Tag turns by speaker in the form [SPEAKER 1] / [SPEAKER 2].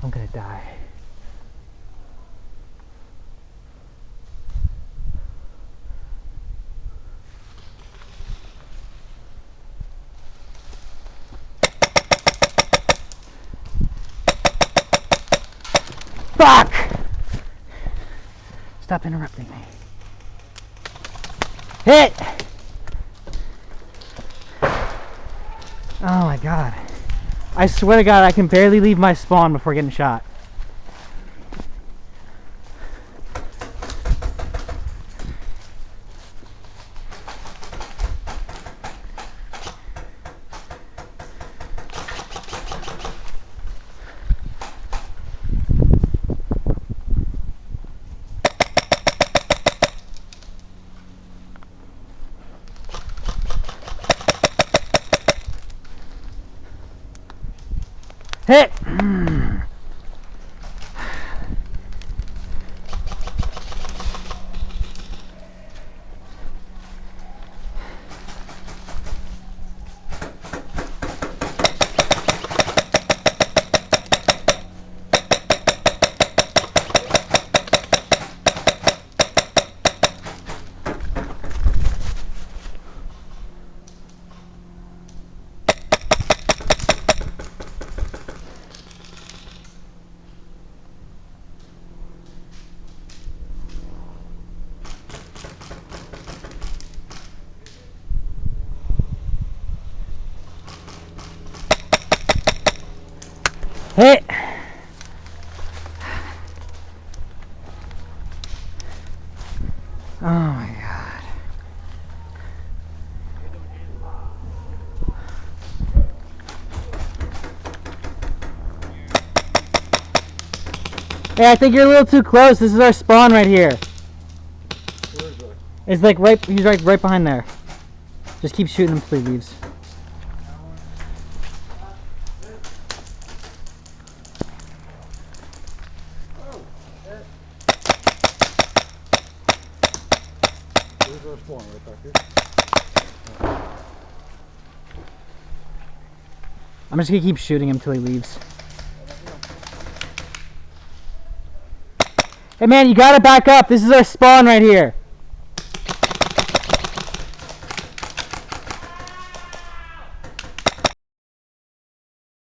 [SPEAKER 1] I'm gonna die. Fuck! Stop interrupting me. Hit! Oh my god. I swear to god I can barely leave my spawn before getting shot. Hit! Hit! Oh my god. Hey, I think you're a little too close. This is our spawn right here.
[SPEAKER 2] Where is it?
[SPEAKER 1] It's like he's right behind there. Just keep shooting him till he leaves.
[SPEAKER 2] Where's our spawn? Right back here?
[SPEAKER 1] I'm just gonna keep shooting him till he leaves. Hey man, you gotta back up. This is our spawn right here.